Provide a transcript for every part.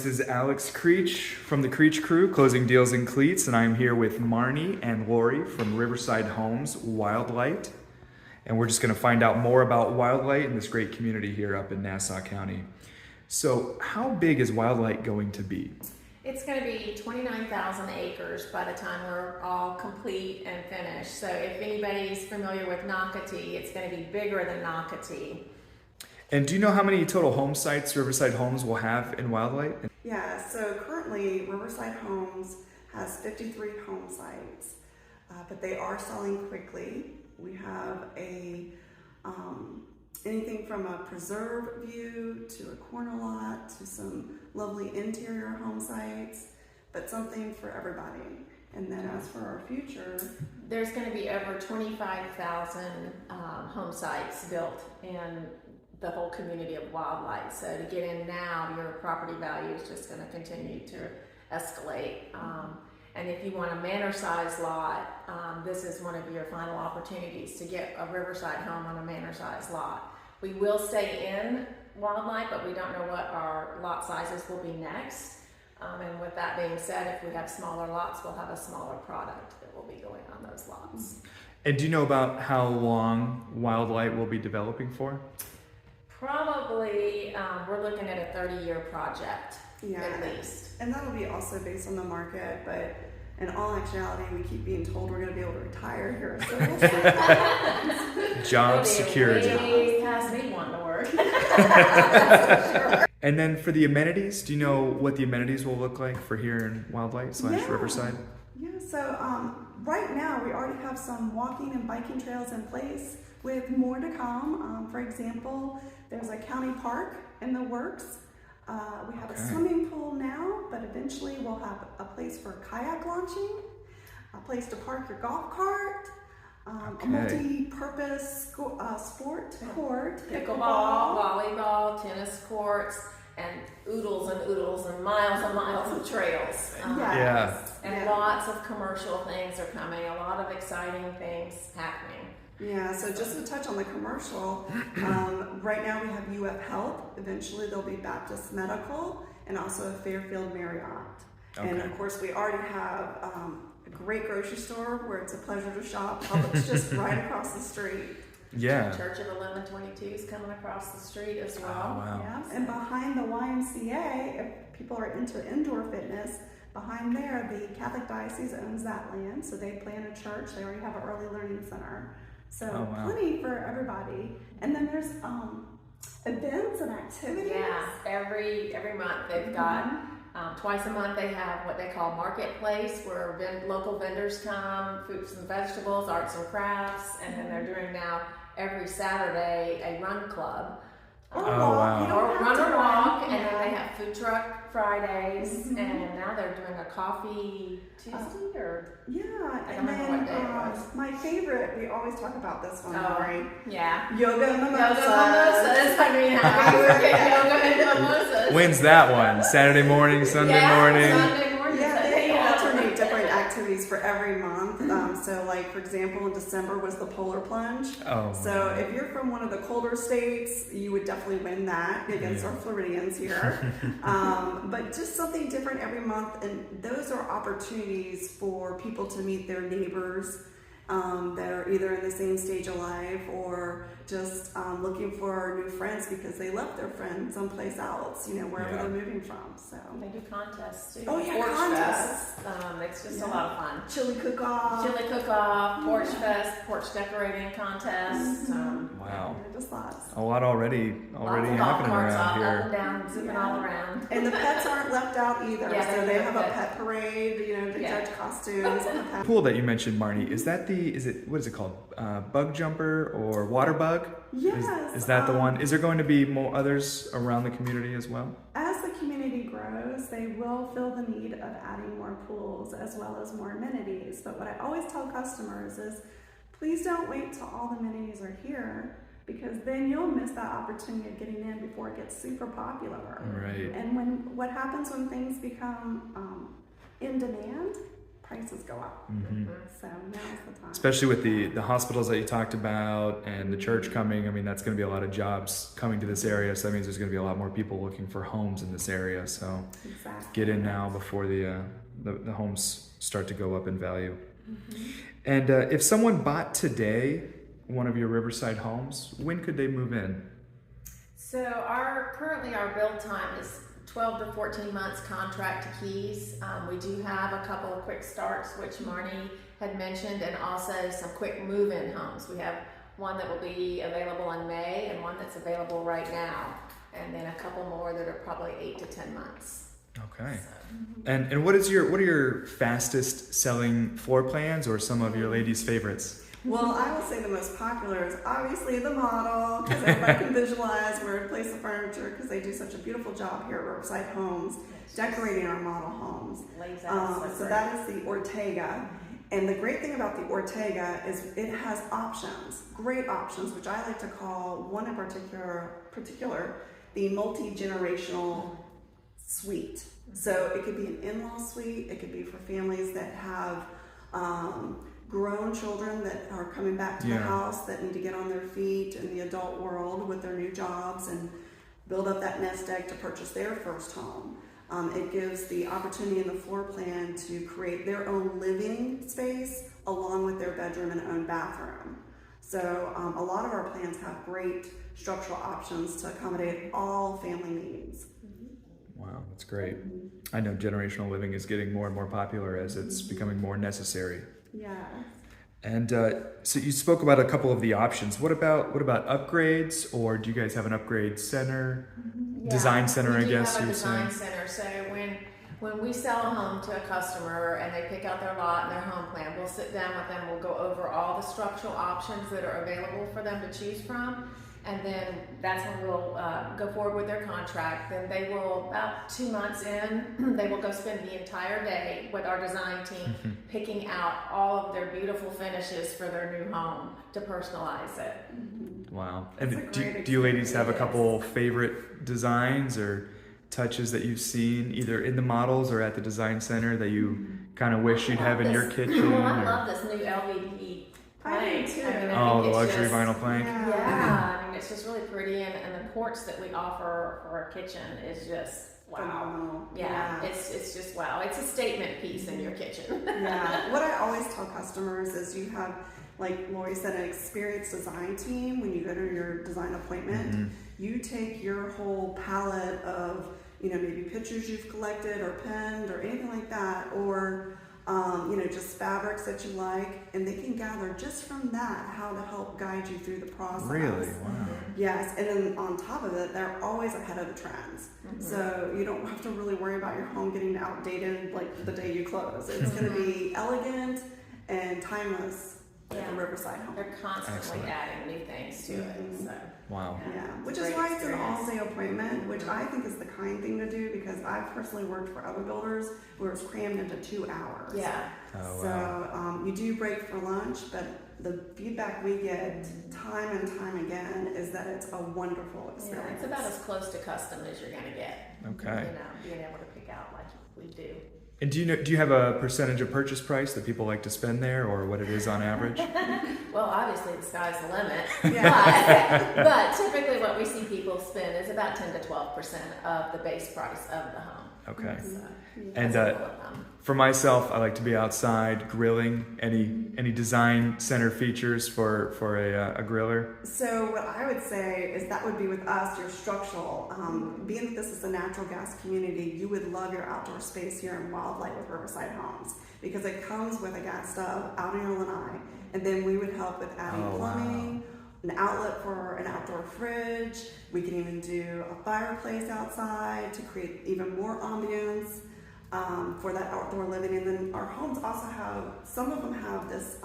this is Alex Creech from the Creech Crew, Closing Deals and Cleats, and I'm here with Marnee and Laurie from Riverside Homes, Wildlight. And we're just going to find out more about Wildlight and this great community here up in Nassau County. So how big is Wildlight going to be? It's going to be 29,000 acres by the time we're all complete and finished. So if anybody's familiar with Nocatee, it's going to be bigger than Nocatee. And do you know how many total home sites Riverside Homes will have in Wildlight? Yeah, so currently Riverside Homes has 53 home sites, but they are selling quickly. We have anything from a preserve view to a corner lot to some lovely interior home sites, but something for everybody. And then as for our future, there's going to be over 25,000 home sites built in the whole community of Wildlight. So to get in now, your property value is just going to continue to escalate. And if you want a manor-sized lot, this is one of your final opportunities to get a Riverside home on a manor-sized lot. We will stay in Wildlight, but we don't know what our lot sizes will be next. And with that being said, if we have smaller lots, we'll have a smaller product that will be going on those lots. And do you know about how long Wildlight will be developing for? Probably, we're looking at a 30-year project, at least. And that'll be also based on the market, but in all actuality, we keep being told we're going to be able to retire here. So we'll see. Job security. Way past me wanting to work. Sure. And then for the amenities, do you know what the amenities will look like for here in Wildlight / Riverside? Yeah, so right now we already have some walking and biking trails in place with more to come. For example, there's a county park in the works. We have a swimming pool now, but eventually we'll have a place for kayak launching, a place to park your golf cart, a multi-purpose sport court, pickleball, volleyball, tennis courts, and oodles and miles of trails. And lots of commercial things are coming, a lot of exciting things happening. Yeah, so just to touch on the commercial, right now we have UF Health, eventually there'll be Baptist Medical, and also a Fairfield Marriott. And of course we already have a great grocery store where it's a pleasure to shop. Publix just right across the street. Yeah. Church of 1122 is coming across the street as well. Oh, wow. Yeah, and behind the YMCA, if people are into indoor fitness, behind there, the Catholic Diocese owns that land, so they plan a church. They already have an early learning center. So plenty for everybody. And then there's events and activities. Yeah, every month they've got, twice a month they have what they call marketplace, where local vendors come, fruits and vegetables, arts and crafts, and then they're doing now every Saturday a run club. Or run or walk, and then they have food truck Fridays, and now they're doing a coffee Tuesday or I don't remember what day it was. My favorite, we always talk about this one, Laurie. Yeah. Yoga and mimosas. I mean, we work at yoga and mimosas. When's that one? Saturday morning, Sunday morning? Sunday morning. Yeah, they alternate different activities for every month. So like, for example, in December was the polar plunge. So if you're from one of the colder states, you would definitely win that against our Floridians here. But just something different every month, and those are opportunities for people to meet their neighbors that are either in the same stage of life or just looking for new friends because they left their friends someplace else, wherever they're moving from. So they do contests too. Contests. It's just a lot of fun. Chili cook-off, porch fest, porch decorating contests. Wow. Just lots. A lot already happening around here. Up and down, zipping all around. And the pets aren't left out either. So they have a pet parade, to judge costumes. The pool that you mentioned, Marnee, what is it called? Bug jumper or water bug? Yes. Is that the one? Is there going to be more others around the community as well? As the community grows, they will feel the need of adding more pools as well as more amenities. But what I always tell customers is, please don't wait till all the amenities are here, because then you'll miss that opportunity of getting in before it gets super popular. Right. And what happens when things become in demand, prices go up. So now's the time. Especially with the hospitals that you talked about and the church coming. I mean, that's going to be a lot of jobs coming to this area. So that means there's going to be a lot more people looking for homes in this area. So get in now before the homes start to go up in value. And if someone bought today one of your Riverside homes, when could they move in? So currently our build time is 12 to 14 months contract to keys. We do have a couple of quick starts, which Marnee had mentioned, and also some quick move-in homes. We have one that will be available in May and one that's available right now, and then a couple more that are probably 8 to 10 months. Okay. And what are your fastest selling floor plans, or some of your ladies' favorites? Well, I will say the most popular is obviously the model, because everybody can visualize where to place the furniture, because they do such a beautiful job here at Riverside Homes, decorating our model homes. So that is the Ortega. And the great thing about the Ortega is it has options, great options, which I like to call one in particular the multi-generational suite. So it could be an in-law suite, it could be for families that have grown children that are coming back to the house that need to get on their feet in the adult world with their new jobs and build up that nest egg to purchase their first home. It gives the opportunity in the floor plan to create their own living space along with their bedroom and own bathroom. So a lot of our plans have great structural options to accommodate all family needs. Wow, that's great. I know generational living is getting more and more popular as it's becoming more necessary. Yeah. And so you spoke about a couple of the options. What about upgrades, or do you guys have an upgrade center, design center? We do I guess have a you're design saying. center. So when we sell a home to a customer and they pick out their lot and their home plan, we'll sit down with them. We'll go over all the structural options that are available for them to choose from. And then that's when we'll go forward with their contract. Then they will, about 2 months in, they will go spend the entire day with our design team picking out all of their beautiful finishes for their new home to personalize it. Wow. And do you ladies have a couple favorite designs or touches that you've seen either in the models or at the design center that you kind of wish you'd have in your kitchen? Well, I love this new LVP plank. The luxury vinyl plank. Yeah, I mean, it's just really pretty, and the quartz that we offer for our kitchen is just wow. Phenomenal. Yeah, it's just wow. It's a statement piece in your kitchen. Yeah, what I always tell customers is you have, like Laurie said, an experienced design team. When you go to your design appointment, you take your whole palette of, maybe pictures you've collected or penned or anything like that, or just fabrics that you like, and they can gather just from that how to help guide you through the process. Really? Wow. Yes, and then on top of it, they're always ahead of the trends. So you don't have to really worry about your home getting outdated like the day you close. It's going to be elegant and timeless at the Riverside Home. They're constantly adding new things to it. So. Wow. Yeah, which is why it's an all-day appointment, which I think is the kind thing to do, because I've personally worked for other builders where it's crammed into 2 hours. Yeah. Oh, wow. So you do break for lunch, but the feedback we get time and time again is that it's a wonderful experience. Yeah, it's about as close to custom as you're going to get. Okay. Being able to pick out like we do. And do you have a percentage of purchase price that people like to spend there, or what it is on average? Well, obviously the sky's the limit. Yeah. But typically what we see people spend is about 10 to 12% of the base price of the home. Okay. So, And for myself, I like to be outside grilling. Any design center features for a griller? So what I would say is that would be with us, your structural. Being that this is a natural gas community, you would love your outdoor space here in Wildlight with Riverside Homes, because it comes with a gas stove out in your lanai, and then we would help with adding plumbing, an outlet for an outdoor fridge. We can even do a fireplace outside to create even more ambience for that outdoor living. And then our homes also some of them have this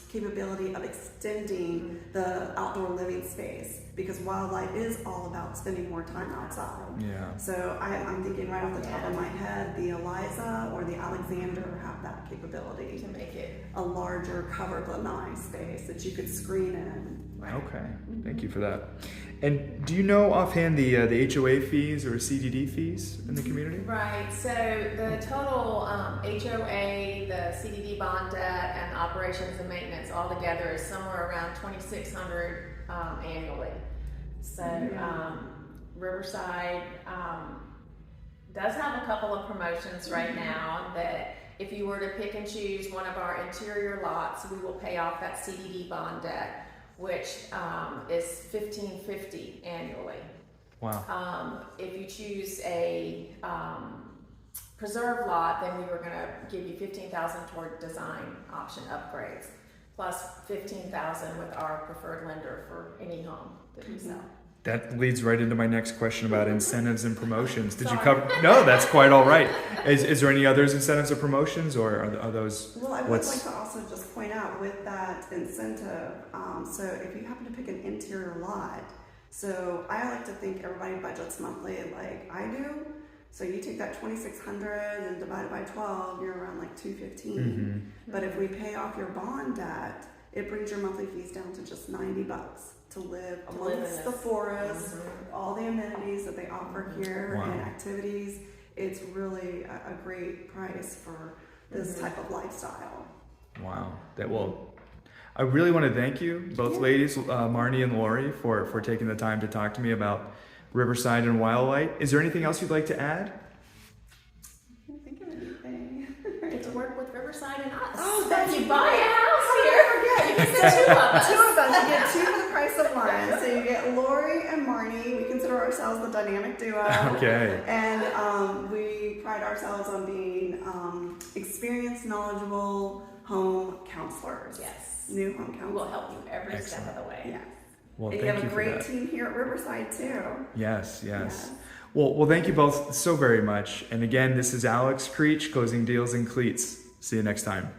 capability of extending the outdoor living space, because Wildlight is all about spending more time outside. Yeah. So I'm thinking right off the top of my head, the Eliza or the Alexander have that capability To make it. a larger covered lanai space that you could screen in. Right. Okay, thank you for that. And do you know offhand the HOA fees or CDD fees in the community? Right, so the total HOA, the CDD bond debt, and operations and maintenance all together is somewhere around $2,600 annually. So Riverside does have a couple of promotions right now that if you were to pick and choose one of our interior lots, we will pay off that CDD bond debt, which is $1,550 annually. Wow. If you choose a preserve lot, then we were going to give you $15,000 toward design option upgrades, plus $15,000 with our preferred lender for any home that we sell. That leads right into my next question about incentives and promotions. Did you Sorry. cover? No, that's quite all right. Is there any others incentives or promotions, or are those? Well, I would like to also just point out with that incentive, so if you happen to pick an interior lot, so I like to think everybody budgets monthly like I do. So you take that $2,600 and divide it by 12, you're around like $215. Mm-hmm. But if we pay off your bond debt, it brings your monthly fees down to just $90 to live amongst the forest, all the amenities that they offer here and activities. It's really a great price for this type of lifestyle. Wow. I really want to thank you, both ladies, Marnee and Laurie, for taking the time to talk to me about Riverside and Wildlight. Is there anything else you'd like to add? I can't think of anything. Get to work with Riverside and us. Oh, that's if you buy a house right. here, you get two of us. Two of us. You get two for the price of one. So you get Laurie and Marnee. We consider ourselves the dynamic duo. Okay. And we pride ourselves on being experienced, knowledgeable home counselors. Yes. New home We will counselors. help you every step of the way. Yes. Well, And thank you have a for great that. team here at Riverside too. Yes. Yes. Well, thank you both so very much. And again, this is Alex Creech, closing deals in cleats. See you next time.